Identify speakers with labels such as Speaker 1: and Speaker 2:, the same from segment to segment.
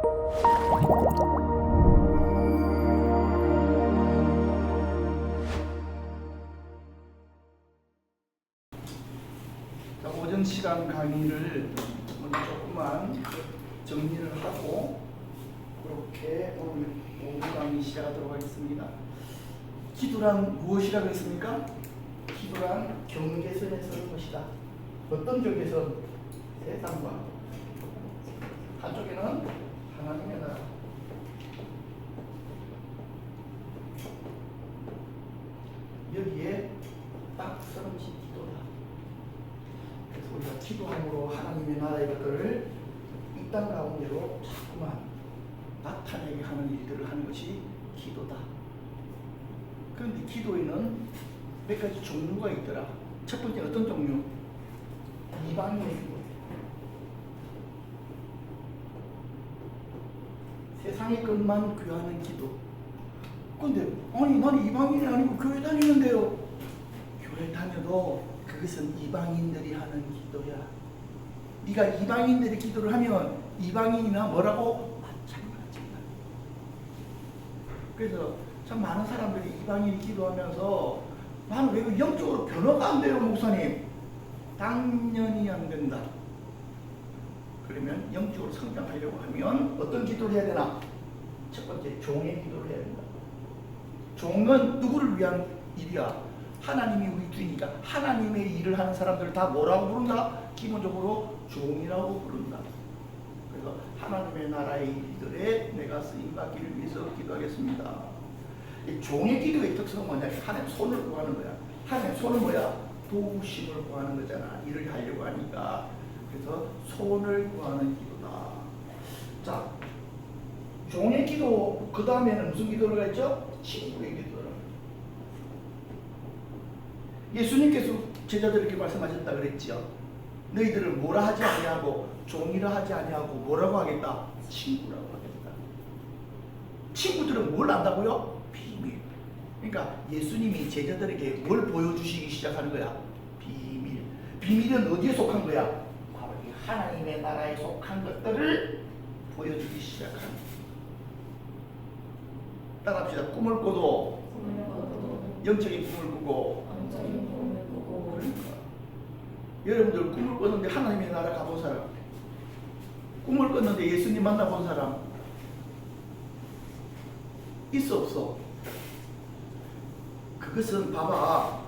Speaker 1: 자, 오전 시간 강의를 먼저 조금만 정리를 하고 그렇게 오늘 오후 강의 시작하도록 하겠습니다. 기도란 무엇이라고 했습니까? 기도란 경계선에 서는 것이다. 어떤 경계선? 세상과 한쪽에는 하나님의 나라, 여기에 딱 서는 기도다. 그래서 우리가 기도함으로 하나님의 나라의 것들을 이 땅 가운데로 자꾸만 나타내게 하는 일들을 하는 것이 기도다. 그런데 기도에는 몇 가지 종류가 있더라. 첫 번째 어떤 종류? 이방인의 기도. 세상의 것만 구하는 기도. 근데 아니 나는 이방인이 아니고 교회 다니는데요. 교회 다녀도 그것은 이방인들이 하는 기도야. 네가 이방인들이 기도를 하면 이방인이나 뭐라고? 마찬가지야. 그래서 참 많은 사람들이 이방인이 기도하면서 나는 왜 영적으로 변화가 안 돼요, 목사님? 당연히 안 된다. 그러면 영적으로 성장하려고 하면 어떤 기도를 해야 되나? 첫 번째, 종의 기도를 해야 된다. 종은 누구를 위한 일이야? 하나님이 우리 주니까 하나님의 일을 하는 사람들을 다 뭐라고 부른다? 기본적으로 종이라고 부른다. 그래서 하나님의 나라의 일들에 내가 쓰임받기를 위해서 기도하겠습니다. 이 종의 기도의 특성은 뭐냐? 하나님 손을 구하는 거야. 하나님 손은 뭐야? 도우심을 구하는 거잖아. 일을 하려고 하니까. 그래서 손을 구하는 기도다. 자, 종의 기도 그 다음에는 무슨 기도를 했죠? 친구의 기도를. 예수님께서 제자들에게 말씀하셨다 그랬지요. 너희들을 뭐라 하지 아니하고 종이라 하지 아니하고 뭐라고 하겠다? 친구라고 하겠다. 친구들은 뭘 안다고요? 비밀. 그러니까 예수님이 제자들에게 뭘 보여주시기 시작하는 거야? 비밀. 비밀은 어디에 속한 거야? 바로 이 하나님의 나라에 속한 것들을 보여주기 시작하는 거야. 따라합시다. 꿈을 꿔도 영적인 꿈을 꾸고. 그러니까 여러분들 꿈을 꿨는데 하나님의 나라 가본 사람, 꿈을 꿨는데 예수님 만나본 사람 있어 없어? 그것은 봐봐,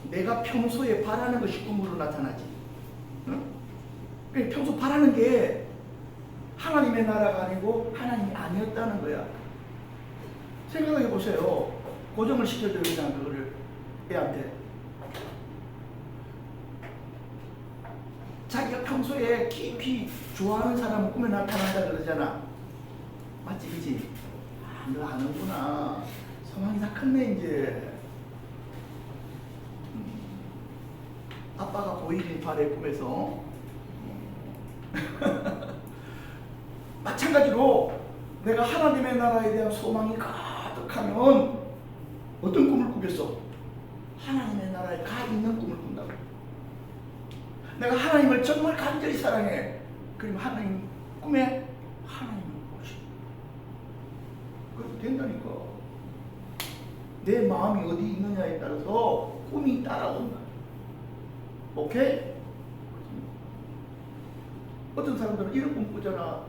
Speaker 1: 내가 평소에 바라는 것이 꿈으로 나타나지. 응? 그러니까 평소 바라는 게 하나님의 나라가 아니고 하나님이 아니었다는 거야. 생각해 보세요. 고정을 시켜줘요, 그냥 그거를 애한테. 자기가 평소에 깊이 좋아하는 사람은 꿈에 나타난다 그러잖아. 맞지, 그치? 아, 너 아는구나. 성황이 다 컸네, 이제. 아빠가 보이길 바래, 꿈에서. 마찬가지로 내가 하나님의 나라에 대한 소망이 가득하면 어떤 꿈을 꾸겠어? 하나님의 나라에 가 있는 꿈을 꾼다고. 내가 하나님을 정말 간절히 사랑해. 그럼 하나님 꿈에 하나님을 보시. 그래도 된다니까. 내 마음이 어디 있느냐에 따라서 꿈이 따라온다. 오케이? 어떤 사람들은 이런 꿈 꾸잖아.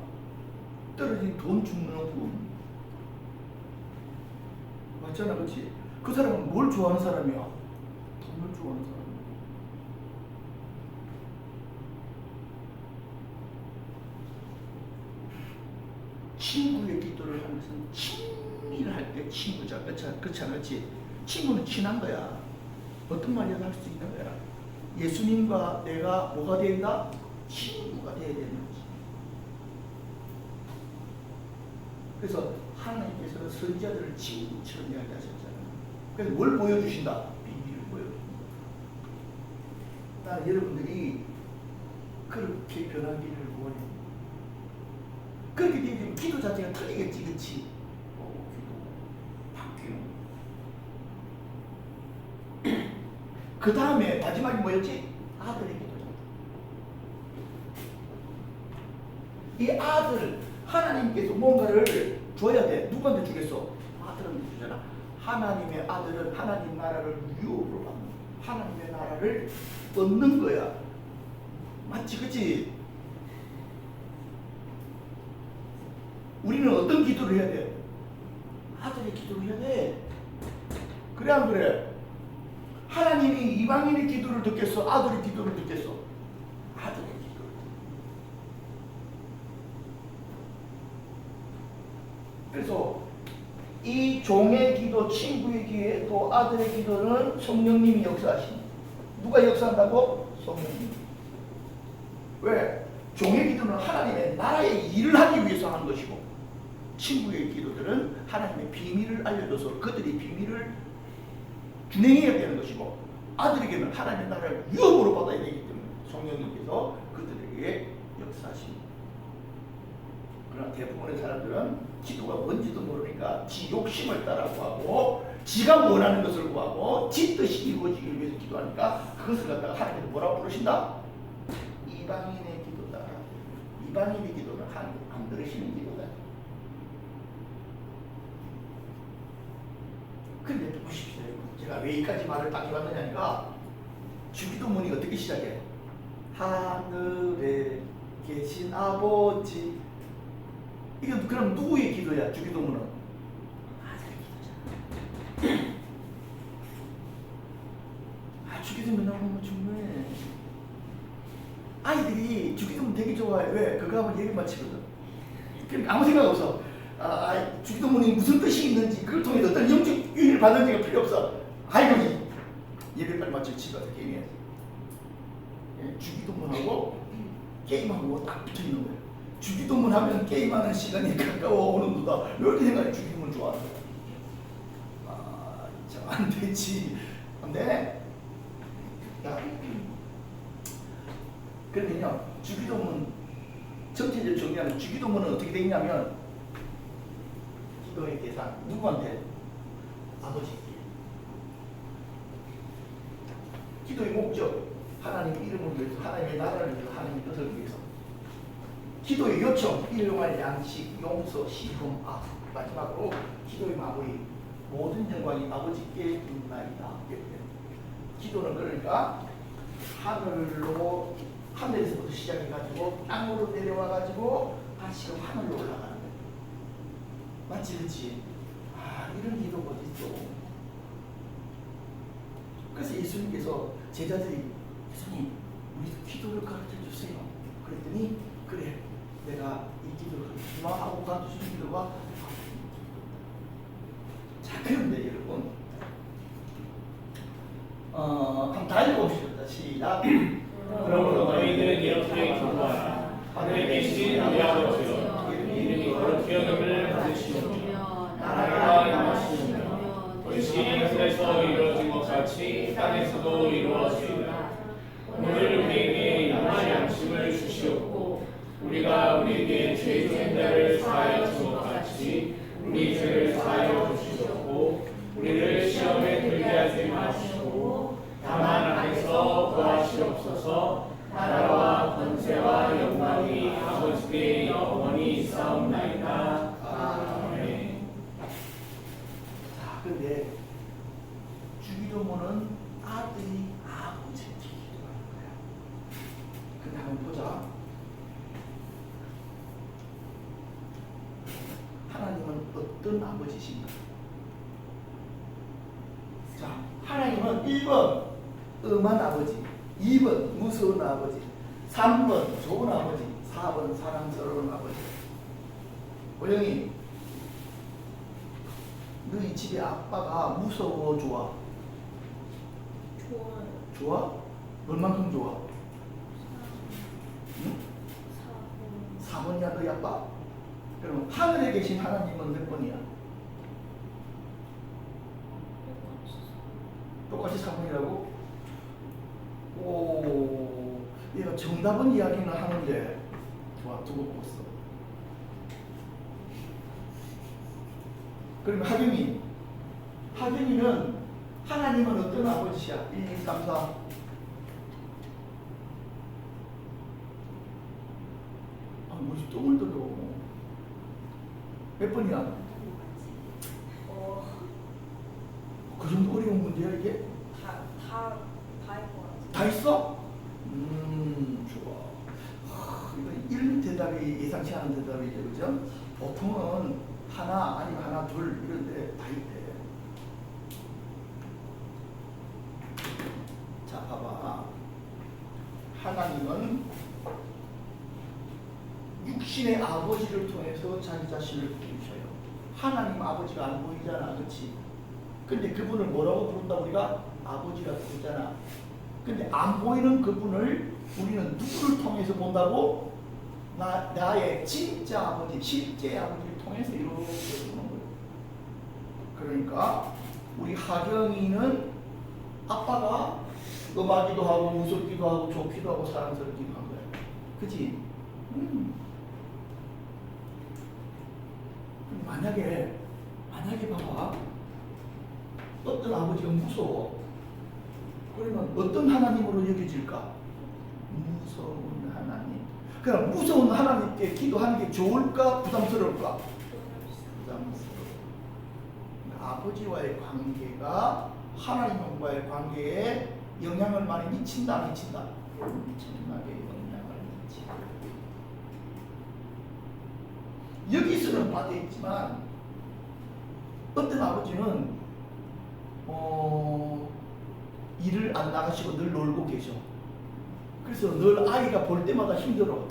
Speaker 1: 떨어진 돈 줍는 꿈. 맞잖아, 그렇지? 그 사람은 뭘 좋아하는 사람이야? 돈을 좋아하는 사람. 친구의 기도를 하는 것은 친밀을 할 때 친구자. 그렇지? 친구는 친한 거야. 어떤 말이라도 할 수 있는 거야. 예수님과 내가 뭐가 된다? 친구가 돼야 되는 거지. 그래서 하나님께서는 선지자들을 친구처럼 이야기하셨잖아요. 그래서 뭘 보여주신다? 비밀을 보여준다. 나는 여러분들이 그렇게 변하기를 원해. 그렇게 되면 기도 자체가 틀리겠지, 그치? 기도 바뀌는. 그 다음에 마지막이 뭐였지? 아들의 기도죠. 이 아들 하나님께서 뭔가를 줘야 돼. 누구한테 주겠어? 아들한테 주잖아. 하나님의 아들은 하나님 나라를 유업으로 받는 거야. 하나님의 나라를 얻는 거야. 맞지, 그치? 우리는 어떤 기도를 해야 돼? 아들의 기도를 해야 돼. 그래 안 그래? 하나님이 이방인의 기도를 듣겠어? 아들의 기도를 듣겠어? 아들의 기도를. 그래서 이 종의 기도, 친구의 기도, 아들의 기도는 성령님이 역사하십니다. 누가 역사한다고? 성령님. 왜? 종의 기도는 하나님의 나라의 일을 하기 위해서 하는 것이고, 친구의 기도들은 하나님의 비밀을 알려줘서 그들이 비밀을 준행해야 되는 것이고, 아들에게는 하나님의 나라를 유업으로 받아야 되기 때문에 성령님께서 그들에게 역사하십니다. 그러나 대부분의 사람들은 기도가 뭔지도 모르니까 지 욕심을 따라 구하고, 지가 원하는 것을 구하고, 지 뜻이 이루어지기 위해서 기도하니까 그것을 갖다가 하나님께서 뭐라고 부르신다? 이방인의 기도다. 이방인의 기도는 하나님 안 들으시는 기도다. 근데 보십시오. 제가 왜 여기까지 말을 딱 해봤느냐니까, 주기도문이 어떻게 시작해? 하늘에 계신 아버지. 이게 그럼 누구의 기도야? 주기도문은 아들의 기도잖아. 주기도문 나오면 정말 아이들이 주기도문 되게 좋아해. 왜? 그거 하면 예배 마치거든. 그러니까 아무 생각 없어. 주기도문이 무슨 뜻이 있는지, 그걸 통해서 어떤 영적 유의를 받는지가 필요 없어. 아이고, 예배 빨리 마치고 집에 가서 게임해야지. 주기도문하고 게임하고 딱 붙어 있는 거예요. 주기도문 하면 게임하는 시간이 가까워 오는구나. 이렇게 생각해. 주기도문 좋아하는 거야. 참 안 되지. 안 돼. 야, 그러면요, 주기도문 전체적으로 정리하면 주기도문은 어떻게 되어 있냐면, 기도의 대상 누구한테? 아버지께. 기도의 목적 하나님의 이름을 위해서, 하나님의 나라를 위해서, 하나님의 뜻을 위해서. 기도의 요청 일용할 양식, 용서, 시험, 마지막으로 기도의 마무리 모든 영광이 아버지께 있나이다. 기도는 그러니까 하늘에서부터 시작해가지고 땅으로 내려와가지고 다시금 하늘로 올라가는 거예요. 맞지, 그렇지? 이런 기도가 어디 있어? 그래서 예수님께서 제자들이, 예수님, 우리도 기도를 가르쳐 주세요. 그랬더니, 그래, 내가 이 기도를 하고 가르쳐 주는 기도가. 자, 그런데 여러분, 한번 다 읽어봅시다. 시작.
Speaker 2: 그러므로 너희들은 이렇게 기도하라. 하늘에 계신 우리 아버지여, 이름이 거룩히 여김을 받으시오며 나라가 임하시오며 뜻이 하늘에서 이루어진 것 같이 땅에서도 이루어지리라. 오늘 우리에게 일용할 양식을 주시옵고, 우리가 우리에게 죄 지은 자를 사하여 준 것 같이 우리 죄를 사하여 주시옵고, 우리를 시험에 들게 하지 마시고 다만 악에서 구하시옵소서. 나라와 권세와 영광이 아버지께 영원히 있사옵나이다. 아멘.
Speaker 1: 자, 근데 주기도문은 아들이 아버지께 기도하는 거야. 근데 한번 보자. 하나님은 어떤 아버지신가? 자, 하나님은 1번 엄한 아버지, 2번 무서운 아버지, 3번 좋은 아버지, 4번 사랑스러운 아버지. 고영이, 너희 집에 아빠가 무서워, 좋아?
Speaker 3: 좋아요.
Speaker 1: 좋아? 얼만큼 좋아? 4번이야 너희 아빠? 그럼 하늘에 계신 하나님은 몇 번이야? 똑같이 4번이라고? 오, 얘가 정답은 이야기는 하는데, 좋아, 두고 뽑았어. 그러면 하경이는 하나님은 어떤 아버지야? 1, 2, 3, 4. 어디서 똥을 들어? 몇 번이야? 그 정도 어려운 문제야 이게?
Speaker 3: 다 했고
Speaker 1: 다 있어? 좋아. 이런 대답이 예상치 않은 대답이죠, 그죠? 보통은 하나 아니면 하나 둘 이런데 다 있대. 자, 봐봐. 하나님은 육신의 아버지를 통해서 자기 자신을 부르셔요. 하나님 아버지가 안 보이잖아, 그렇지? 근데 그분을 뭐라고 부른다? 우리가 아버지라고 부르잖아. 근데 안 보이는 그분을 우리는 누구를 통해서 본다고? 나의 진짜 아버지, 실제 아버지를 통해서 이렇게 보는 거예요. 그러니까 우리 하경이는 아빠가 음하기도 하고 무섭기도 하고 좋기도 하고 사랑스럽기도 한 거야. 그치? 만약에 봐봐. 어떤 아버지가 무서워. 그러면 어떤 하나님으로 여겨질까? 무서운 하나님. 그럼 무서운 하나님께 기도하는 게 좋을까? 부담스러울까? 부담스러워. 아버지와의 관계가 하나님과의 관계에 영향을 많이 미친다, 미친다. 엄청나게 영향을 미친다. 여기서는 빠져 있지만 어떤 아버지는 일을 안 나가시고 늘 놀고 계셔. 그래서 늘 아이가 볼 때마다 힘들어.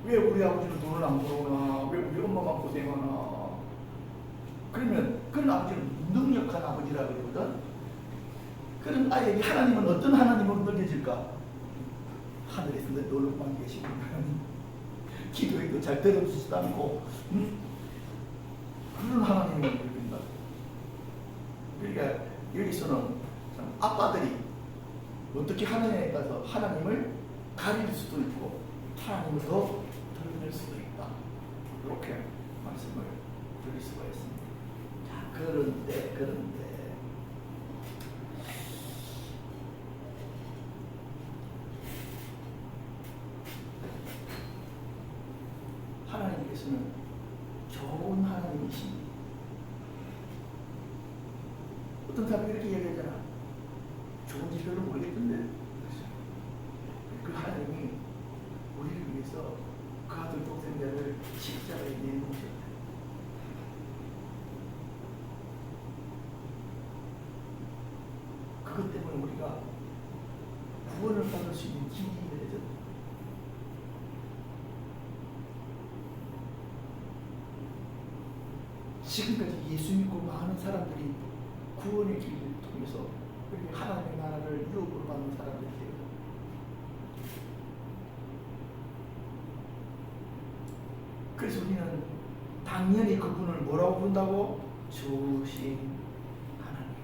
Speaker 1: 왜 우리 아버지는 돈을 안 벌어오나? 왜 우리 엄마만 고생하나? 그러면 그런 아버지는 무능력한 아버지라 그러거든. 그런 아이에게 하나님은 어떤 하나님으로 느껴질까? 하늘에서 늘 놀고만 계시는 하나님. 기도해도 잘 들어주지도 않고 그런 하나님을 느낀다. 그러니까 여기서는 아빠들이 어떻게 하느냐에 따라서 하나님을 가릴 수도 있고 하나님을 더 드러낼 수도 있다. 이렇게 말씀을 드릴 수가 있습니다. 자, 그런데 하나님께서는 좋은 하나님이십니다. 어떤 사람이 이렇게 얘기하잖아. 좋은지 별로 모르겠던데 그 하나님이 우리를 위해서 그 아들 독생자를 십자가에 내놓으셨다. 그것 때문에 우리가 구원을 받을 수 있는 길이 열려졌다. 지금까지 예수 믿고 많은 사람들이 구원의 길을 통해서 하나님의 나라를 유업으로 받는 사람들이에요. 그래서 우리는 당연히 그분을 뭐라고 부른다고? 좋으신 하나님.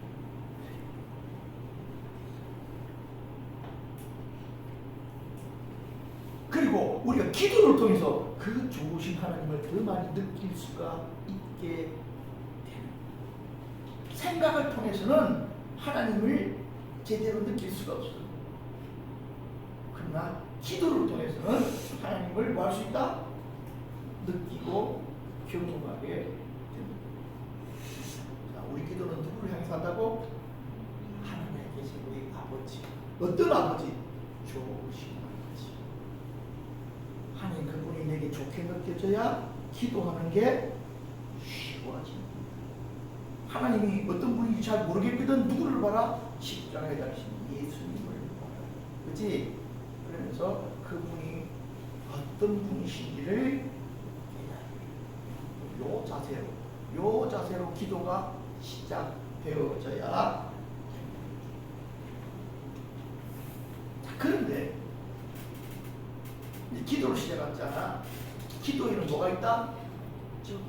Speaker 1: 그리고 우리가 기도를 통해서 그 좋으신 하나님을 더 많이 느낄 수가 있게 되는. 생각을 통해서는 하나님을 제대로 느낄 수가 없어요. 그러나 기도를 통해서는 하나님을 뭐 할 수 있다? 느끼고 경험하게 됩니다. 자, 우리 기도는 누구를 향해서 한다고? 하나님에 계신 우리 아버지. 어떤 아버지? 좋으신 아버지. 하나님 그분이 내게 좋게 느껴져야 기도하는 게 쉬워집니다. 하나님이 어떤 분인지 잘 모르겠거든. 누구를 봐라? 십자가에 달리신 예수님을 봐라. 그렇지? 그러면서 그분이 어떤 분이신지를 요 자세로 기도가 시작되어져야 됩니다. 자, 그런데 이제 기도를 시작했잖아. 기도에는 뭐가 있다? 저기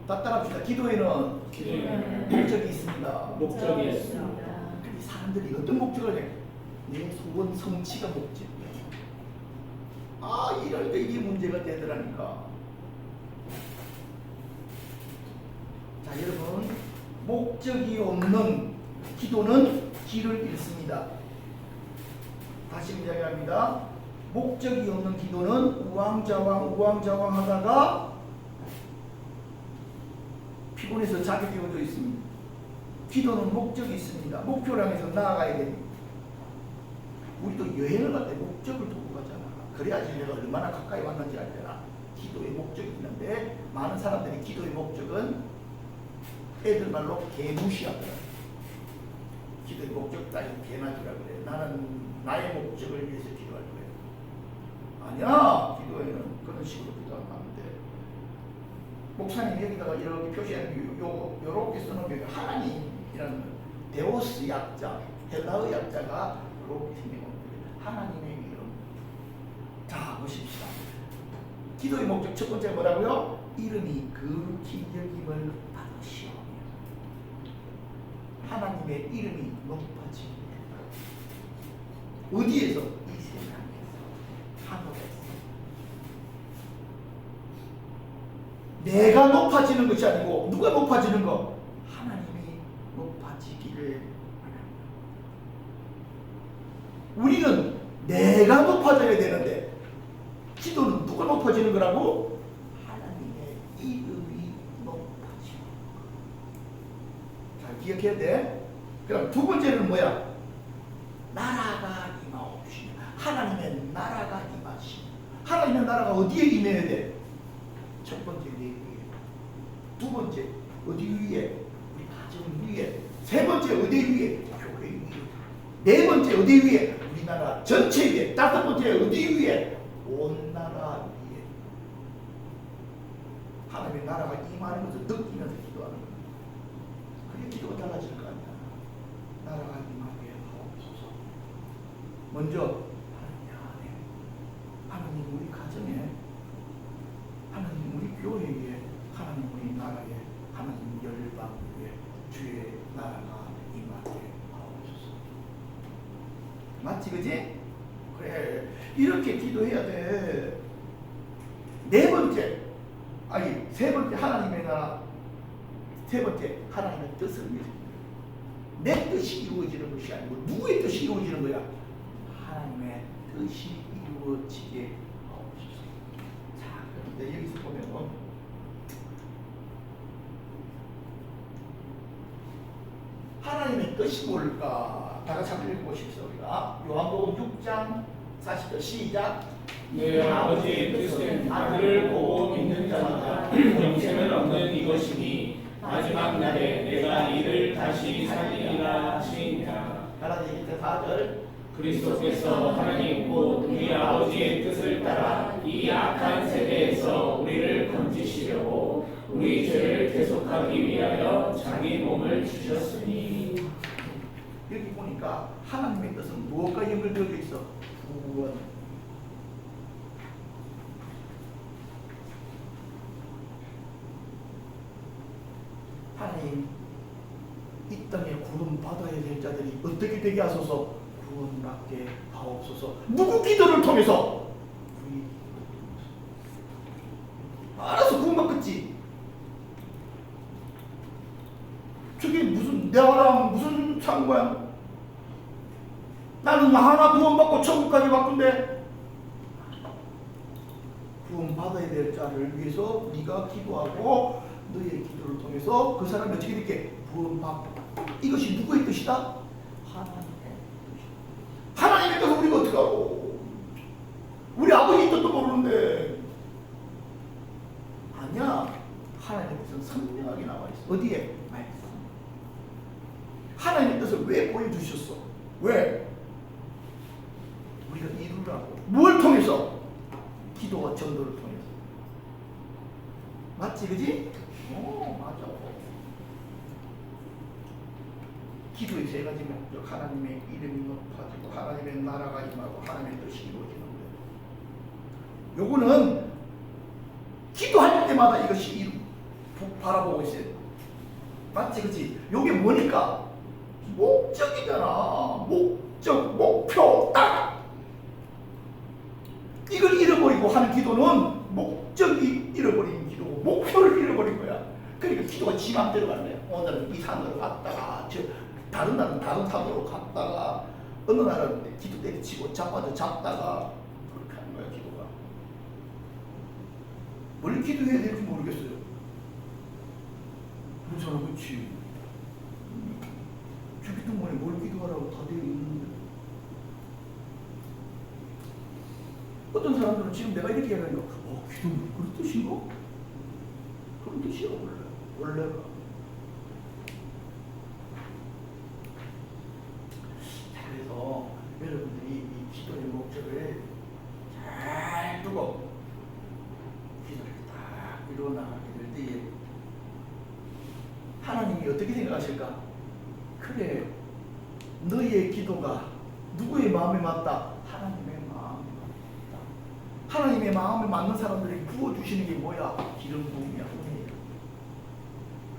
Speaker 1: 다 따라합시다. 기도에는 목적이 있습니다.
Speaker 2: 목적이 있습니다.
Speaker 1: 근데 사람들이 어떤 목적을 해? 내 소원 성취가 목적이야. 이러니까 이게 문제가 되더라니까. 자, 여러분, 목적이 없는 기도는 길을 잃습니다. 다시 이야기합니다. 목적이 없는 기도는 우왕좌왕 하다가 피곤해서 자기 되어져 있습니다. 기도는 목적이 있습니다. 목표를 향해서 나아가야 됩니다. 우리도 여행을 갈 때 목적을 두고 가잖아. 그래야지 내가 얼마나 가까이 왔는지 알잖아. 기도의 목적이 있는데 많은 사람들이 기도의 목적은 애들 말로 개무시하더라. 기도의 목적 따위 개나주라 그래. 나는 나의 목적을 위해서 기도할 거야. 아니야. 기도에는 그런 식으로 기도하면 안 돼. 목사님 여기다가 이렇게 표시한 요렇게 써놓은 게 하나님이라는 데오스 약자, 헬라어 약자가 이렇게 생긴 겁니다. 하나님의 이름. 자, 보십시다. 기도의 목적 첫 번째 뭐라고요? 이름이 거룩히 여김을 받으시오. 하나님의 이름이 높아집니다. 어디에서? 이 세상에서, 하늘에서. 내가 높아지는 것이 아니고 누가 높아지는 거? 하나님이 높아지기를 바랍니다. 우리는 내가 높아져야 되는데 기도는 누가 높아지는 거라고? 하나님의 이름이 높아지는 거. 잘 기억해야 돼. 그럼 두 번째는 뭐야? 나라가 임하옵시며. 하나님의 나라가 임하시며. 하나님의 나라가 어디에 임해야 돼? 첫 번째 내 위에, 두 번째 어디 위에? 우리 가정 위에, 세 번째 어디 위에? 교회 위에, 네 번째 어디 위에? 우리나라 전체 위에, 다섯 번째 어디 위에? 온 나라 위에. 하나님의 나라가 임하는 것을 느끼면서 기도하는 거야. 그게 기도가 달라질 거 아니야. 나라가 임하게 하옵소서. 먼저 하나님 안에, 하나님 우리 가정에, 하나님 우리 교회에, 하나님 우리 나라에, 하나님 열방 위에 주의 나라가 임하게 하옵소서. 맞지 그지? 그래, 이렇게 기도해야 돼. 네 번째, 아니 세 번째 하나님의 나라, 세 번째 하나님의 뜻을 위해서. 내 뜻이 이루어지는 것이 아니고 누구의 뜻이 이루어지는 거야? 하나님의 뜻이 이루어지게 하옵소서. 자, 그런데 여기서 보면 하나님의 뜻이 뭘까? 다 같이 한번 읽어보십시오. 우리가 요한복음 6장 40절 시작.
Speaker 2: 내 아버지의 뜻은 아들을 보고 믿는 자마다 영생을 얻는 이것이니 마지막 날에 내가 이를 다시 살리리라 하시니라.
Speaker 1: 갈라디아 1장 4절.
Speaker 2: 그리스도께서 하나님 곧 우리 아버지의 뜻을 따라 이 악한 세대에서 우리를 건지시려고 우리 죄를 계속하기 위하여 자기 몸을 주셨으니.
Speaker 1: 여기 보니까 하나님의 뜻은 무엇과 연결되어 있어? 구원. 하나님, 이 땅에 구원 받아야 될 자들이 어떻게 되게 하소서? 구원받게 하옵소서. 누구 기도를 통해서? 우리 알아서 구원받겠지. 저게 무슨 내가랑 무슨 상관? 나는 하나 구원받고 천국까지 바꾼데 구원받아야 될 자를 위해서 네가 기도하고 너의 기도를 통해서 그 사람이 어떻게 될게? 구원받고. 이것이 누구의 뜻이다? 하나님의 뜻이다. 하나님의 뜻을 우리가 어떻게 하고? 우리 아버지 뜻도 모르는데. 아니야. 하나님의 뜻은 선명하게 나와 있어. 어디에? 말씀. 하나님의 뜻을 왜 보여주셨어? 왜? 우리가 이루라고. 뭘 통해서? 기도와 전도를 통해서. 맞지, 그지? 맞아. 기도의 세 가지 목적. 하나님의 이름이 높아지고, 하나님의 나라가 임하고, 하나님의 뜻이 이루어지는 거예요. 요거는 기도할 때마다 이것이 바라보고 있어요. 맞지, 그지? 요게 뭐니까? 목적이잖아. 목적, 목표, 딱! 이걸 잃어버리고 하는 기도는 목적이 잃어버린 기도고 목표를 잃어버린 거야. 그러니까 기도가 지 맘대로 가는 거야. 오늘은 이 산으로 갔다가 다른 날은 다른 산으로 갔다가 어느 나라는 기도 때리치고 자빠져 잡다가 그렇게 하는 거야 기도가. 뭘 기도해야 될지 모르겠어요. 그렇잖아, 그렇지. 주기도문에 뭘 기도하라고 다 되어 있는데. 어떤 사람들은 지금 내가 이렇게 얘기하니까 기도문 그런 뜻인가? 그런 뜻이야 원래가. 그래서 여러분들이 이 기도의 목적을 잘 두고 기도를 딱 이루어 나가게 될 때에 하나님이 어떻게 생각하실까? 그래, 너희의 기도가 누구의 마음에 맞다? 하나님의 마음에 맞다. 하나님의 마음에 맞는 사람들이 부어주시는 게 뭐야? 기름 부음이야.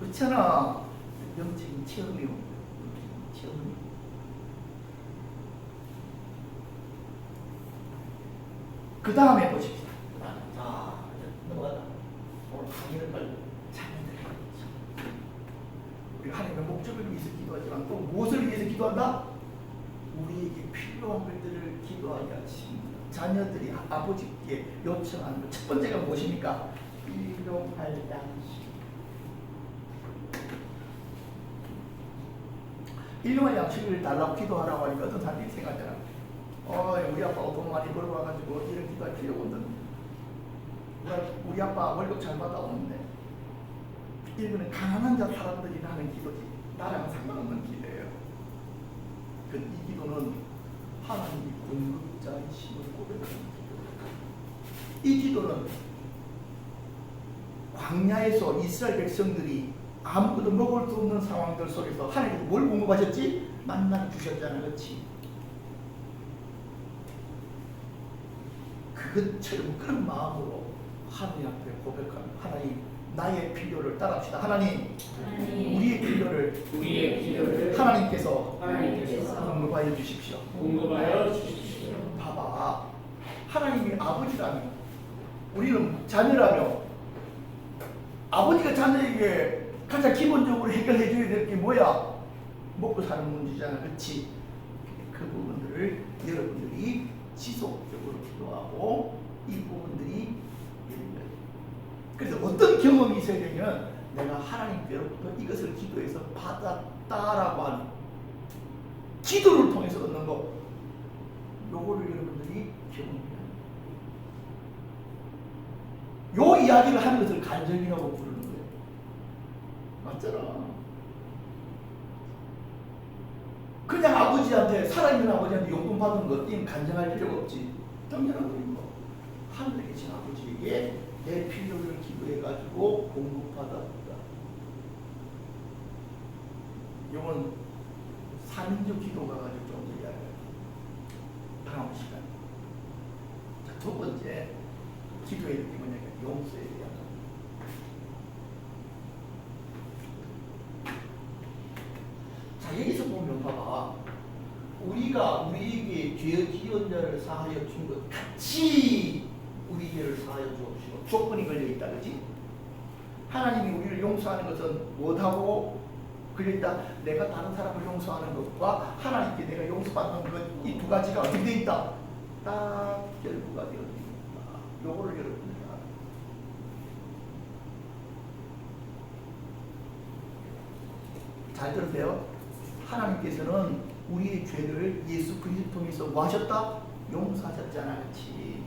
Speaker 1: 그렇잖아. 영적인 체험이요. 체험이. 그 다음에 보십시다. 자, 넘어가다. 오늘 강의를 빨리 참여드려야죠. 우리가 하나님의 목적을 위해서 기도하지만 또 무엇을 위해서 기도한다? 우리에게 필요한 것들을 기도하게 하십니다. 자녀들이 아버지께 요청하는 것. 첫 번째가 무엇입니까? 일용할 양식. 일용할 양식을 달라고 기도하라고 하니까 어떤 사람들이 생각하잖아. 우리 아빠가 돈 많이 벌어와가지고 이런 기도할 필요가 없는데 우리 아빠 월급 잘 받아오는데 이거는 가난한 자 사람들이 하는 기도지 나랑 상관없는 기도예요. 이 기도는 하나님이 공급자이심을 고백하는 기도예요. 이 기도는 광야에서 이스라엘 백성들이 아무것도 먹을 수 없는 상황들 속에서 하나님께서 뭘 공급하셨지? 만나를 주셨잖아, 그렇지? 그것처럼 그런 마음으로 하나님 앞에 고백하는 하나님, 나의 필요를 따라합시다. 하나님, 우리의 필요를 하나님께서 공급하여 주십시오. 봐봐, 하나님이 아버지라면 우리는 자녀라며 아버지가 자녀에게 가장 기본적으로 해결해 줘야 될 게 뭐야? 먹고 사는 문제잖아, 그렇지? 그 부분들을 여러분들이 지속적으로 기도하고 이 부분들이 그래서 어떤 경험이 있어야 되면 내가 하나님께로부터 이것을 기도해서 받았다라고 하는 기도를 통해서 얻는 거, 요거를 여러분들이 경험해야 합니다. 요 이야기를 하는 것을 간증이라고 부르는 거예요. 맞잖아. 그냥 아버지한테, 살아있는 아버지한테 용돈 받은 것 이건 간증할 필요가 없지. 당연한 거인 거. 하늘에 계신 아버지에게 내 필요를 기도해가지고 공급받았다. 이건 3인조 기도가 가지고 좀 더 이야기해요. 다음 시간. 자, 두 번째 기도의 이름이 뭐냐면 용서에 대한 거. 자, 여기서 보면 봐봐. 우리가 우리에게 죄 지은 자를 사하여 준 것 같이 우리 죄를 사하여 주옵시고 조건이 걸려 있다, 그렇지? 하나님이 우리를 용서하는 것은 뭐하고 걸려 있다? 내가 다른 사람을 용서하는 것과 하나님께 내가 용서받는 것, 이 두 가지가 어떻게 돼 있다? 딱 결부가 되어 있다. 요거를 여러분들이 알아요. 잘 들으세요. 하나님께서는 우리의 죄를 예수 그리스도 통해서 뭐 하셨다? 용서하셨잖아, 그렇지?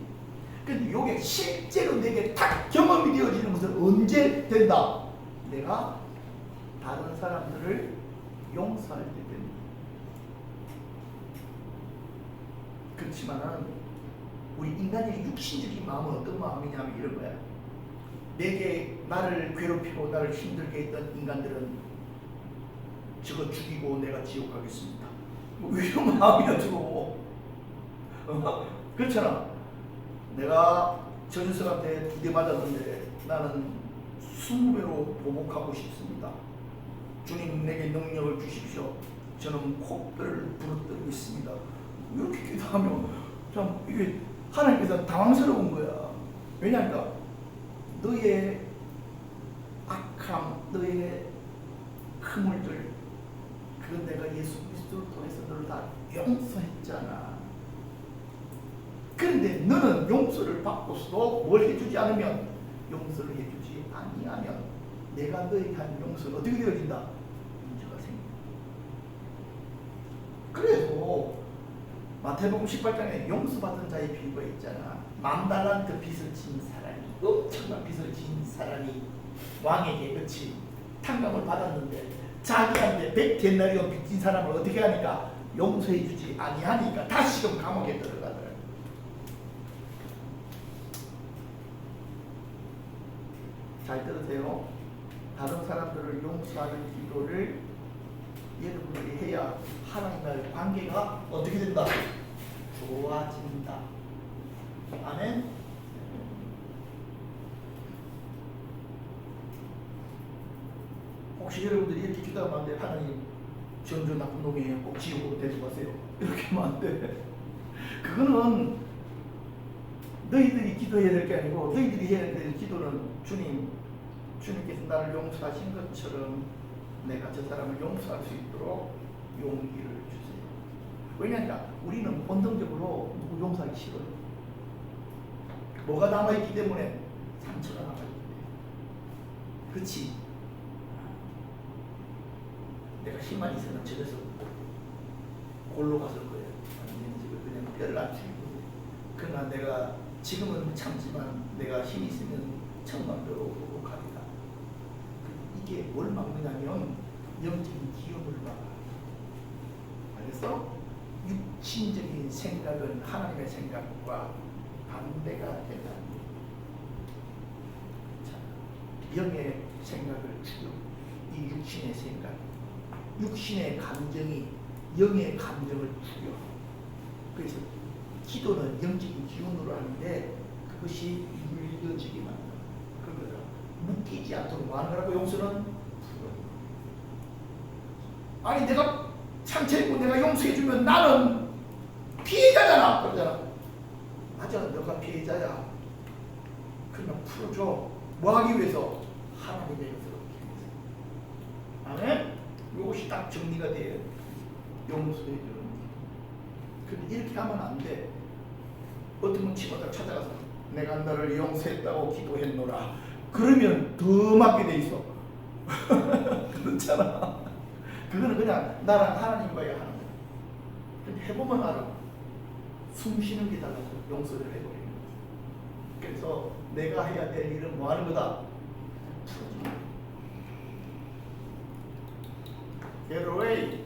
Speaker 1: 근데 이게 실제로 내게 딱 경험이 되어지는 것은 언제 된다? 내가 다른 사람들을 용서할 때 됩니다. 그렇지만은 우리 인간의 육신적인 마음은 어떤 마음이냐면 이런 거야. 내게 나를 괴롭히고 나를 힘들게 했던 인간들은 저거 죽이고 내가 지옥 가겠습니다. 뭐 이런 마음이야 저거. 그렇잖아. 내가 전석한테 2대 맞았는데 나는 20배로 보복하고 싶습니다. 주님 내게 능력을 주십시오. 저는 코뼈를 부러뜨리고 있습니다. 이렇게 기도하면 참 이게 하나님께서 당황스러운 거야. 왜냐하니까 너의 악함, 너의 그물들, 그건 내가 예수 그리스도 그리스도를 통해서 너를 다 용서했잖아. 그런데 너는 용서를 받고서도 뭘 해주지 않으면, 용서를 해주지 아니하면 내가 너에게 한 용서는 어떻게 되어진다? 문제가 생긴다. 그래서 마태복음 18장에 용서받은 자의 비유가 있잖아. 10,000달란트 빚을 진 사람이, 엄청난 빚을 진 사람이 왕에게, 그렇지, 탕감을 받았는데 자기한테 100데나리온 빚진 사람을 어떻게 하니까? 용서해 주지 아니하니까 다시금 감옥에 들어가더라. 잘 들으세요. 다른 사람들을 용서하는 기도를 여러분들이 해야 하나님과의 관계가 어떻게 된다? 좋아진다. 아멘. 혹시 여러분들이 이렇게 기도하면 안 돼? 하나님, 저 나쁜 놈이에요. 꼭 지옥으로 데려가세요. 이렇게 하면 안 돼. 그거는 너희들이 기도해야 될 게 아니고, 너희들이 해야 될 기도는 주님께서 나를 용서하신 것처럼 내가 저 사람을 용서할 수 있도록 용기를 주세요. 왜냐하니까 우리는 본능적으로 누구 용서하기 싫어요. 뭐가 남아있기 때문에? 상처가 남아있기 때문에. 그렇지? 내가 힘만 있으면 집에서 골로 갔을 거예요. 아니면 지금 그냥 뼈를 안 치고. 그러나 내가 지금은 참지만 내가 힘이 있으면 천만배로 가리라. 이게 뭘 막느냐면 영적인 기업을 막아. 알겠어? 육신적인 생각은 하나님의 생각과 반대가 된다. 자, 영의 생각을 죽여. 이 육신의 생각, 육신의 감정이 영의 감정을 죽여. 그래서 기도는 영적인 기운으로 하는데 그것이 물려지게 만든다. 그거를 묶이지 않도록 뭐 하는 거라고? 용서는 풀어. 아니 내가 상처 입고 내가 용서해주면 나는 피해자잖아. 그러잖아. 맞아, 너가 피해자야. 그러면 풀어줘. 뭐 하기 위해서? 하나님의 것으로 하기 위해서. 아멘? 이것이 딱 정리가 돼요. 용서해주는. 근데 이렇게 하면 안 돼. 어떤 분 집마다 찾아가서 내가 너를 용서했다고 기도했노라. 그러면 더 맞게 돼 있어. 그렇잖아. 그거는 그냥 나랑 하나님과의 하는 거야. 근데 해보면 알아. 숨 쉬는 게 달라서 용서를 해버리는 거야. 그래서 내가 해야 될 일은 뭐 하는 거다? 풀어주는 거야. Get away.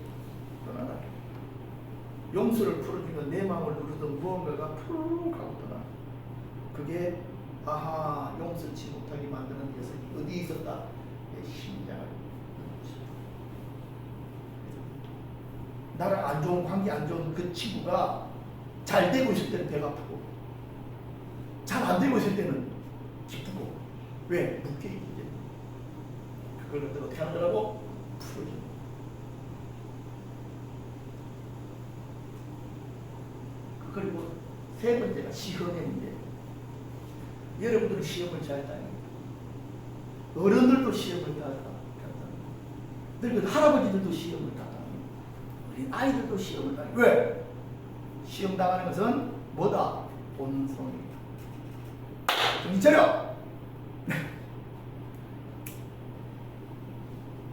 Speaker 1: 떠나라. 용서를 풀어주면 내 마음을 누르던 무언가가 푹 하고 떠나. 그게 아하, 용서치 못하게 만드는 녀석이 어디에 있었다? 내 심장을. 나랑 안 좋은 관계, 안 좋은 그 친구가 잘 되고 있을 때는 배가 아프고, 잘 안 되고 있을 때는 기쁘고. 왜? 묶여있기 때문에. 그걸 어떻게 하는 거라고? 풀어주는 거야. 그리고 세 번째가 시험의 문제. 여러분들은 시험을 잘 따요. 어른들도 시험을 따다. 늙은 할아버지들도 시험을 따다. 어린 아이들도 시험을 따요. 왜? 시험 당하는 것은 뭐다? 본성이다. 정신 차려!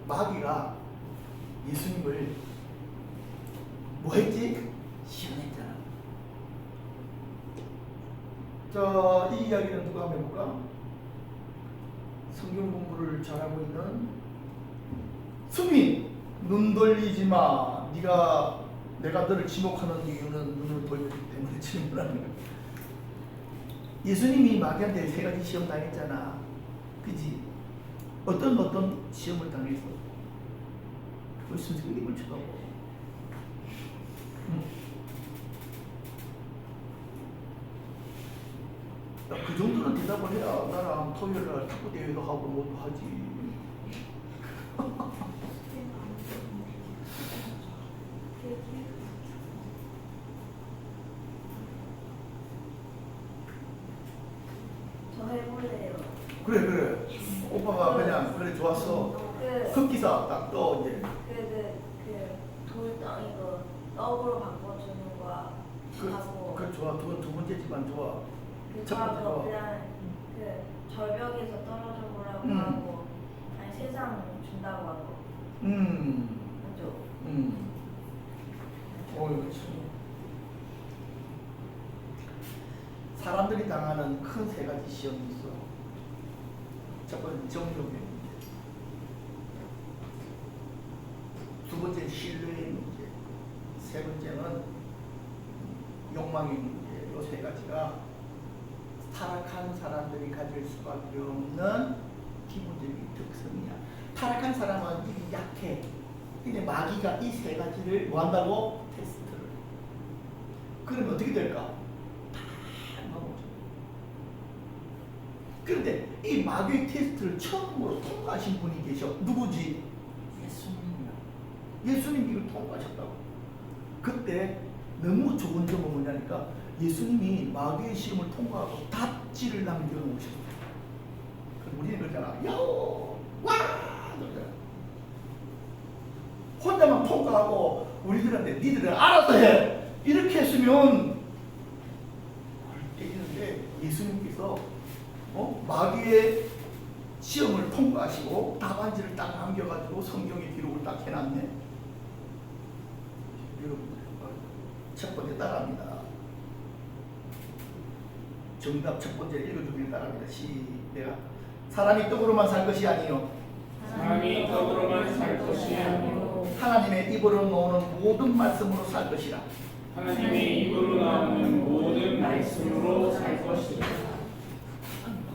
Speaker 1: 마귀가 예수님을 뭐 했지? 시험했잖아. 자, 이 이야기는 누가 한번 해볼까? 성경 공부를 잘하고 있는 수민, 눈 돌리지 마. 내가 너를 지목하는 이유는 눈을 돌렸기 때문에 질문하는 거야. 예수님이 마귀한테 3가지 시험 당했잖아. 그지? 어떤 시험을 당했어? 왜 선생님을 쳐다보? 그 정도는 대답을 해야 나랑 토요일날 탁구 대회도 하고 뭐도 하지.
Speaker 3: 저 해볼래요.
Speaker 1: 그래. 오빠가 그냥 그래 좋았어. 흑기사 딱 떠 이제.
Speaker 3: 그 돌덩이로 악으로 바꿔주는 거야 하고
Speaker 1: 그 좋아. 두 번째지만 좋아. 첫 번째
Speaker 3: 그거하고
Speaker 1: 거.
Speaker 3: 그냥 그 절벽에서 떨어져 보라고
Speaker 1: 음.
Speaker 3: 하고 아니 세상 준다고 하고 그죠?
Speaker 1: 그렇지. 사람들이 당하는 큰 세 가지 시험이 있어. 첫 번째 정욕의 문제, 두 번째 신뢰의 문제, 세 번째는 욕망의 문제. 이 세 가지가 타락한 사람들이 가질 수밖에 없는 기본적인 특성이야. 타락한 사람은 이게 약해. 근데 마귀가 이 세 가지를 뭐 한다고? 테스트를. 그러면 어떻게 될까? 다 넘어져. 그런데 이 마귀의 테스트를 처음으로 통과하신 분이 계셔. 누구지? 예수님이야. 예수님이 이걸 통과하셨다고. 그때 너무 좋은 점은 뭐냐니까 예수님이 마귀의 시험을 통과하고 답지를 남겨놓으셨어요. 그럼 우리는 그러잖아. 야호! 와! 그러잖아. 혼자만 통과하고 우리들한테 니들은 알아서 해! 이렇게 했으면 때리는데 예수님께서 마귀의 시험을 통과하시고 답안지를 딱 남겨가지고 성경의 기록을 딱 해놨네. 여러분 첫 번째 따라합니다. 정답 첫 번째 읽어주길 따라합니다. 시작. 사람이 떡으로만 살 것이 아니요
Speaker 2: 사람이 떡으로만 살 것이 아니요
Speaker 1: 하나님의 입으로 나오는 모든 말씀으로 살 것이라.
Speaker 2: 하나님의 입으로 나오는 모든 말씀으로 살 것이라.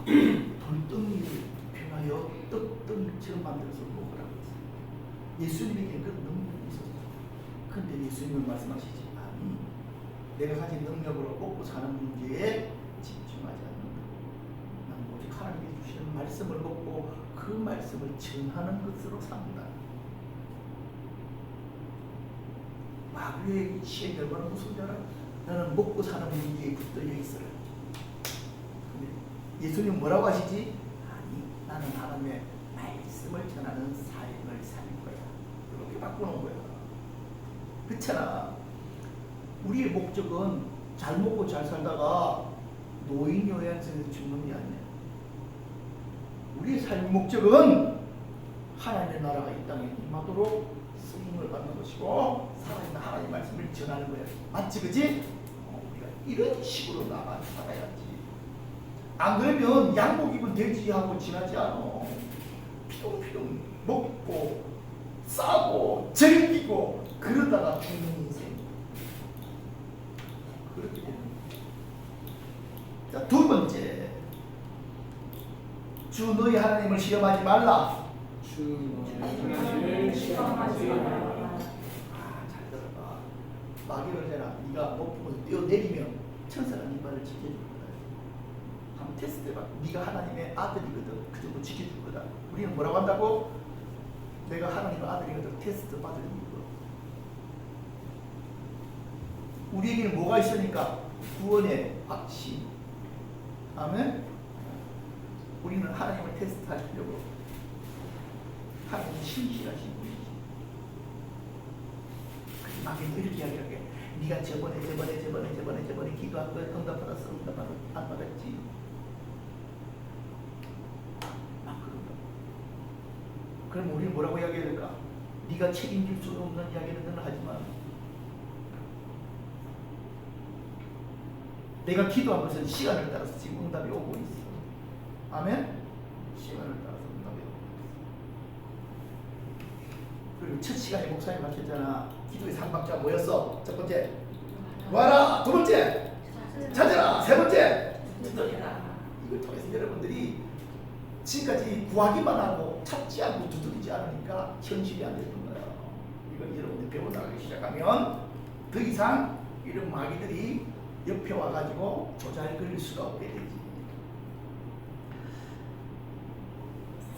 Speaker 1: 돌덩이를 변하여 떡덩이처럼 만들어서 먹으라고 했어요. 예수님에게 그 능력이 있었어요. 근데 예수님은 말씀하시지, 아니 내가 가진 능력으로 먹고 사는 문제에 집중하지 않는다. 난 오직 하나님께 주시는 말씀을 먹고 그 말씀을 전하는 것으로 산다. 마귀의 시험이 얼마나 무서운 줄 알아? 나는 먹고 사는 문제에 붙들려 있어라. 예수님 뭐라고 하시지? 아니, 나는 하나님의 말씀을 전하는 삶을 살 거야. 이렇게 바꾸는 거야. 그렇잖아. 우리의 목적은 잘 먹고 잘 살다가 노인 요양원에서 죽는 게 아니야. 우리의 삶의 목적은 하나님의 나라가 이 땅에 임하도록 쓰임을 받는 것이고 살아있는 하나님의 말씀을 전하는 거야. 맞지, 그지? 우리가 이런 식으로 나가 살아야지. 안 그러면 양복 입은 돼지하고 지나지 않아. 피동피동 먹고 싸고 즐기고 그러다가 죽는 인생. 그렇게 되는 거야. 자, 두 번째, 주 너희 하나님을 시험하지 말라.
Speaker 2: 주 하나님을 시험하지 말라.
Speaker 1: 잘 들어봐. 마귀를 해라. 네가 높은 곳에 뛰어내리면 천사가 네 발을 지켜줄 거다. 한번 테스트 해봐. 네가 하나님의 아들이거든. 그 정도 지켜줄 거다. 우리는 뭐라고 한다고? 내가 하나님의 아들이거든. 테스트 받을 이유가. 우리에게는 뭐가 있으니까? 구원의 확신. 아멘? 우리는 하나님을 테스트하시려고 하나님은 신실하신 분이지. 마귀는 이렇게 이야기하게 네가 저번에 기도한 거에 응답받았어. 안 받았지. 막 그런다. 그럼 우리는 뭐라고 이야기해야 될까? 네가 책임질 수 없는 이야기는 너는 하지 마. 내가 기도한 것은 시간을 따라서 지금 응답이 오고 있어. 아멘? 시간을 따라서 응답이 오고 있어. 그리고 첫 시간에 목사님 하셨잖아. 기도의 3박자 뭐였어? 첫 번째, 구하라. 두 번째, 찾으라. 세 번째, 두드리라. 이걸 통해서 여러분들이 지금까지 구하기만 하고 찾지 않고 두드리지 않으니까 현실이 안 되는 거예요. 이걸 여러분들이 배워나가기 시작하면 더 이상 이런 마귀들이 옆에 와가지고 조잘거릴 수가 없게 되지.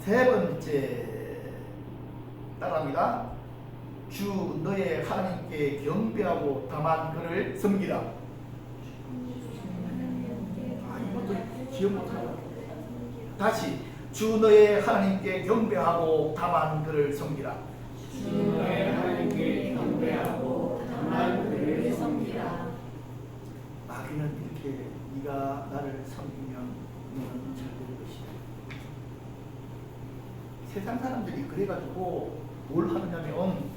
Speaker 1: 세 번째, 따라합니다. 주 너의 하나님께 경배하고 다만 그를 섬기라. 이것도 기억 못하나? 다시, 주 너의 하나님께 경배하고 다만 그를 섬기라.
Speaker 2: 주 너의 하나님께 경배하고 다만 그를
Speaker 1: 우리는 이렇게 네가 나를 섬기면 너는 잘 될 것이다. 세상 사람들이 그래가지고 뭘 하느냐면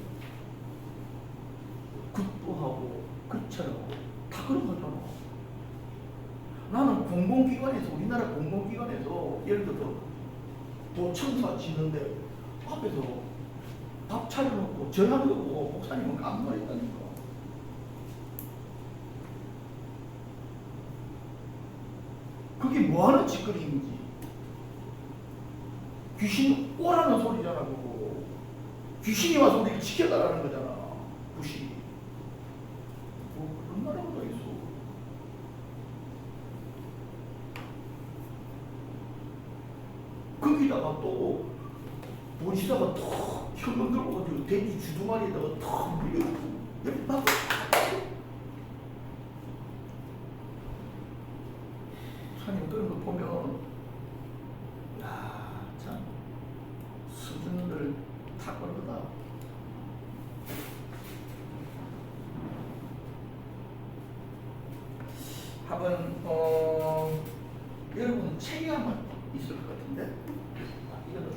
Speaker 1: 굿도 하고 그처럼 다 그런 거잖아. 나는 공공기관에서 우리나라 공공기관에서 예를 들어서 도청사 지는데 앞에서 밥 차려놓고 전화도 오고 목사님은 깜놀했다니까. 그게 뭐하는 짓거리인지. 귀신이 오라는 소리잖아 그거. 귀신이 와서 우리를 지켜달라는 거잖아. 부시. 뭐 그런 나라가 있어. 거기다가 또 보시다가 턱 현금 들고 가지고 돼지 주둥아리에다가 턱 밀려주고 옆에 막 사님 그런 거 보면 야 참 수준을 탁월하다. 한번 여러분 책이 한번 있을 것 같은데 이거는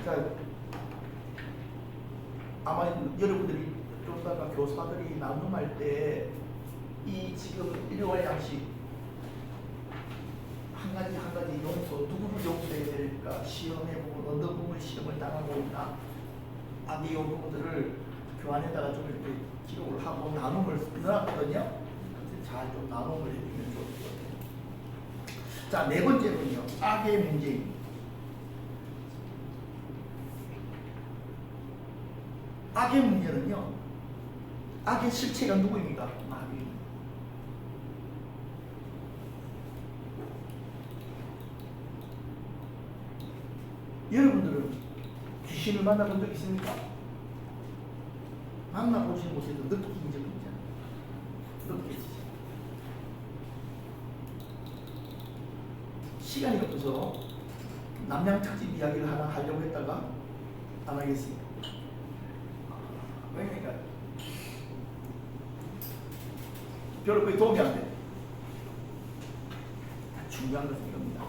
Speaker 1: 자 아마 여러분들이 좀 이따가 교사들이 나눔할 때 이 지금 일용할 양식 한 가지 용서 누구를 용서해야 될까 시험해 보고 어느 부분을 시험을 당하고 있나 이 부분들을 교환에다가 좀 이렇게 기록을 하고 나눔을 넣었거든요. 잘 좀 나눔을 해주면 좋을 것 같아요. 자, 네 번째는요. 악의 문제입니다. 악의 문제는요. 악의 실체가 누구입니까? 마귀. 여러분들은 귀신을 만나본 적 있습니까? 만나보신 곳에서 느낀 적 있잖아요. 느끼시죠? 시간이 없어서 남양특집 이야기를 하나 하려고 했다가 안 하겠습니다. 왜냐니까 별로 거의 도움이 안 돼. 중요한 것은 이겁니다.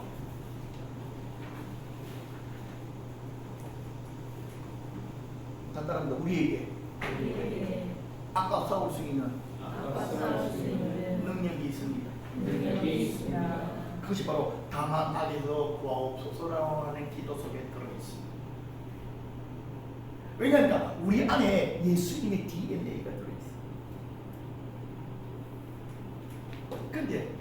Speaker 1: 간단합니다. 우리에게 아까 싸울 수 있는 능력이 있습니다. 그것이 바로 다만 악에서 구하옵소서라는 기도 속에 들어있습니다. 왜냐하면 우리 안에 예수님의 DNA가 들어있어요. 그런데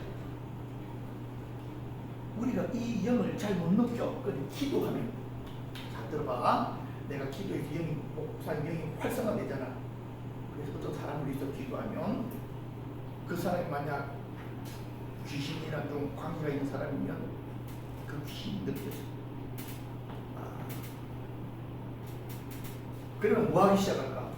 Speaker 1: 우리가 이 영을 잘 못 느껴. 그런데 기도하면 잘 들어봐. 내가 기도해서 영이 목사님 영이 활성화되잖아. 그래서 어떤 사람을 위해서 기도하면 그 사람이 만약 귀신이나 좀 관계가 있는 사람이면 그 귀신이 느껴져. 그러면 뭐 하기 시작할까?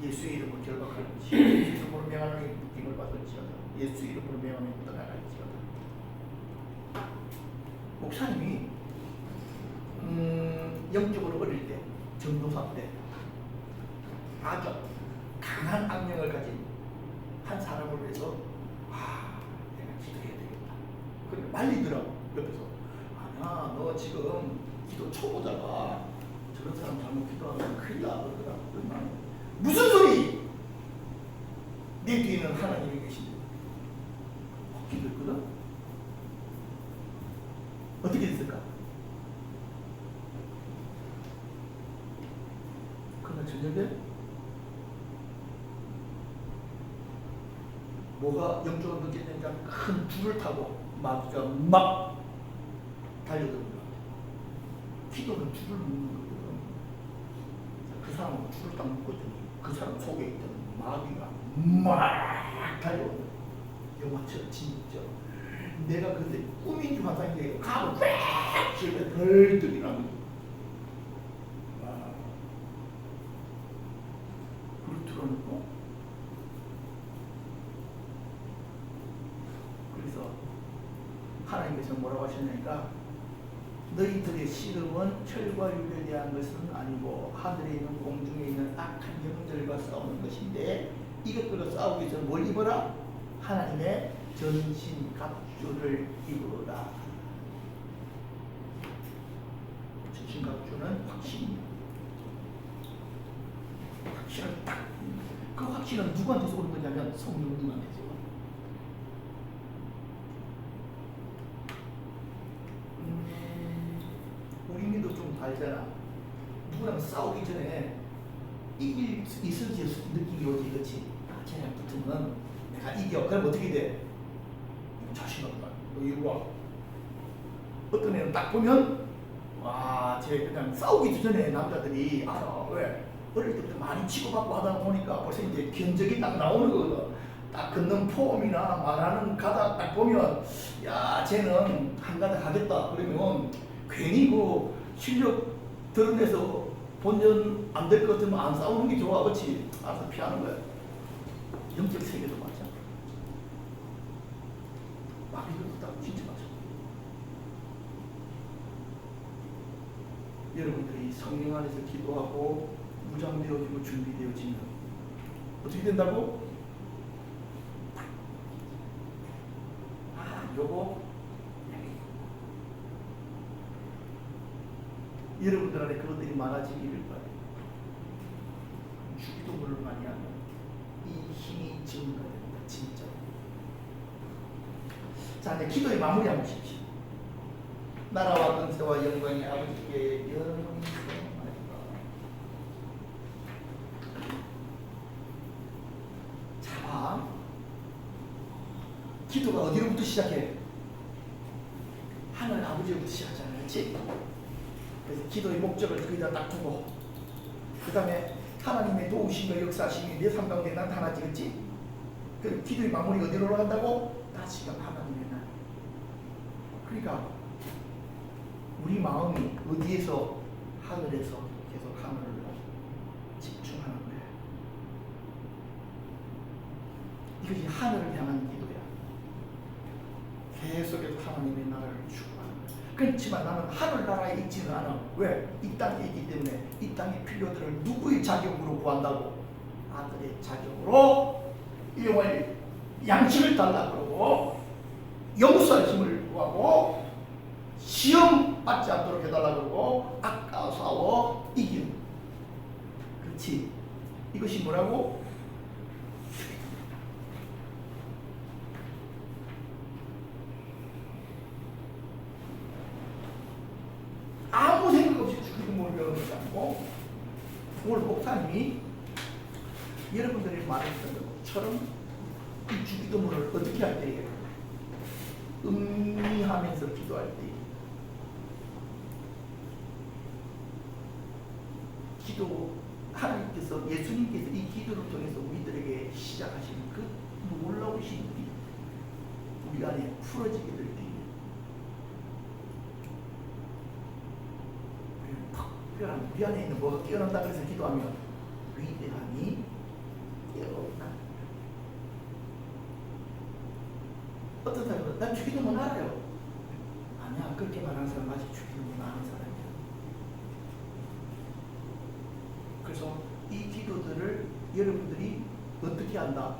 Speaker 1: 예수의 이름으로 결박할 것이다. 예수의 이름으로 명하는 느낌을 받을지어다. 예수의 이름으로 명하는 떠나갈지어다. 목사님이 영적으로 어릴 때 전도사 때 아주 강한 악령을 가진 한 사람을 위해서 내가 기도해야 되겠다. 그래 말리더라고. 옆에서 아니야 너 지금 기도 초보자가 저런 사람 잘못 기도하면 큰일 나 그러더라고. 무슨 소리? 내 뒤에는 하나님이 계신데 기도했거든? 어떻게 됐을까? 그날 저녁에 뭐가 영적으로 느껴지는지 큰 줄을 타고 마귀가 막 달려듭니다. 기도는 줄을 묶는 거거든. 그 사람은 줄을 딱 묶었더니 그 사람 속에 있던 마귀가 막 달려오는 영화처럼 진짜 내가 그때 꿈인 줄 환상인데 가고 꽉 집에 벌떡 일어나는 거야. 불을 틀어놓고 그래서 하나님께서 뭐라고 하셨냐니까 너희들의 씨름은 철과 육에 대한 것은 아니고 하늘에 있는 공중에 있는 악한 영들과 싸우는 것인데 이것들과 싸우기 전에 뭘 입어라? 하나님의 전신 갑주를 입어라. 전신 갑주는 확신입니다. 확신을 딱. 그 확신은 누구한테서 오는 거냐면 성령님한테서. 우리도 좀 알잖아. 누구랑 싸우기 전에 이길 수 있을지 느낌이 오지, 그렇지? 아, 쟤랑 붙으면 내가 이겨. 그럼 어떻게 돼? 자신 없다. 너 이리 와. 어떤 애는 딱 보면 와, 쟤 그냥 싸우기 전에 남자들이 알아. 왜? 어릴 때부터 많이 치고받고 하다 보니까 벌써 이제 견적이 딱 나오는 거거든. 딱 걷는 폼이나 말하는 가닥 딱 보면 야, 쟤는 한 가닥 하겠다. 그러면 괜히 그 실력 드러내서 본전 안 될 것 같으면 안 싸우는 게 좋아. 그렇지? 알아서 피하는 거야. 영적 세계도 맞아. 마귀도 딱 진짜 맞아. 여러분들이 성령 안에서 기도하고 무장되어지고 준비되어지면 어떻게 된다고? 아, 요거 여러분들 안에 그것들이 많아지기를 바래요. 주기도문을 많이 하면 이 힘이 증가됩니다. 진짜. 자, 이제 기도의 마무리 한번 보십시오. 나라와 권세와 영광이 아버지께 영원히 있사옵나이다. 자, 기도가 어디로부터 시작해? 하늘 아버지로부터 시작하잖아요. 그렇지? 그래서 기도의 목적을 거기다 딱 두고 그 다음에 하나님의 도우심과 역사심이 내 삶 가운데 나타나지, 그렇지? 그 기도의 마무리가 어디로 올라간다고? 다시금 하나님의 날. 그러니까 우리 마음이 어디에서? 하늘에서 계속 하늘을 집중하는 거야. 이것이 하늘을 향한 기도야. 계속해서 하나님의 나라를 추구하는 거야. 그렇지만 나는 하늘나라에 있지는 않아. 왜? 이 땅에 있기 때문에 이 땅의 필요들을 누구의 자격으로 구한다고? 아들의 자격으로 이 영혼의 양식을 달라 그러고 용서할 힘을 구하고 시험 받지 않도록 해달라 그러고 악과 싸워 이기는. 그렇지? 이것이 뭐라고? 아무 생각 없이 주기도문을 배우는 것이 아니고 오늘 목사님이 여러분들이 말했던 것처럼 이 주기도문을 어떻게 할 때에 음미하면서 기도할 때 기도 하나님께서 예수님께서 이 기도를 통해서 우리들에게 시작하신 그 놀라우신 일이 우리 안에 풀어지게 될 때 특별한 우리 안에 있는 뭐가 깨어난다 그래서 기도하면 위대함이 깨어나. 어떤 사람은 난 주기도문 알아요. 아니야, 그렇게 말하는 사람 아직 주기도문 아는 사람이야. 그래서 이 기도들을 여러분들이 어떻게 한다?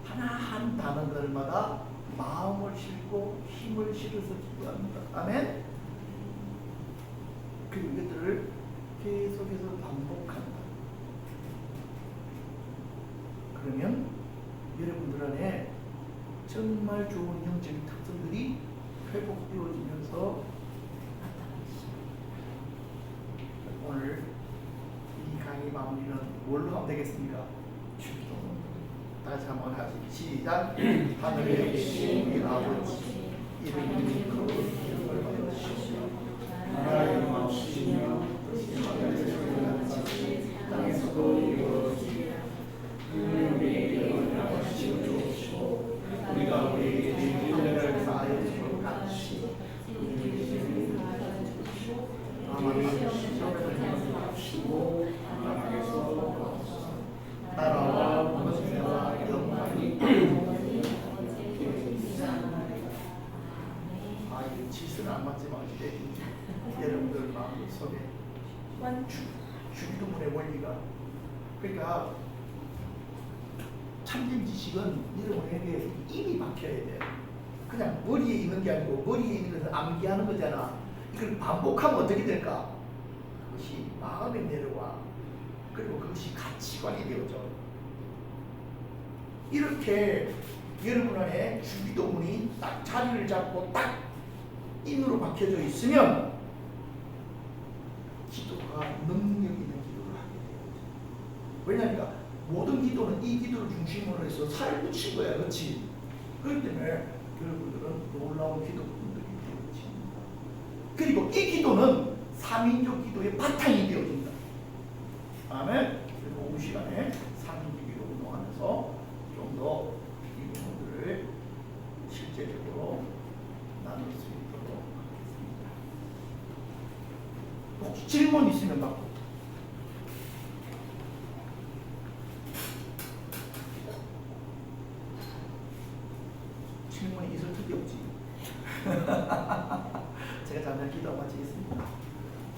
Speaker 1: 하나 한 단어들마다 마음을 싣고 힘을 실어서 기도합니다. 아멘? 그리고 이것들을 계속해서 반복한다. 그러면 여러분들 안에 정말 좋은 영적인 특성들이 회복되어지면서 나타나겠습니다. 오늘 이 강의 마무리는 뭘로 하면 되겠습니까? 주기도문. 다시 한번 하시죠. 시작. 하늘에 계신 우리 아버지 이름이 거룩하시옵소서. 나라의 마음이시며 땅에서도 이루어지리라. 우리에게 원하시고 주옵시고 우리가 우리에게 진 죄를 사하여 주고 같이 우리에게 사하여 주옵시고 아마도 시험을 하시고 나라에서 나라와 권세와 영광이 아, 이 질서는 안 맞지만 마음속 속에 주기도문의 원리가 그러니까 참된 지식은 여러분에게 입이 박혀야 돼요. 그냥 머리에 있는 게 아니고 머리에 있는 것을 암기하는 거잖아. 이걸 반복하면 어떻게 될까? 그것이 마음에 내려와. 그리고 그것이 가치관이 되어져. 이렇게 여러분 안에 주기도문이 딱 자리를 잡고 딱 인으로 박혀져 있으면 기도가 능력 있는 기도를 하게 돼요. 왜냐하니까 모든 기도는 이 기도를 중심으로 해서 살을 붙인 거야, 그렇지? 그렇기 때문에 여러분들은 놀라운 기도분들이 되어집니다. 그리고 이 기도는 삼인조 기도의 바탕이 되어진다. 아멘. 그리고 오후 시간에 삼인조 기도 운동하면서 좀 더 이 부분들을 실제적으로 나눌 수 있도록 하겠습니다. 혹시 질문 있으면 받고. 질문이 있을 틈이 없지. 제가 잠깐 기도 마치겠습니다.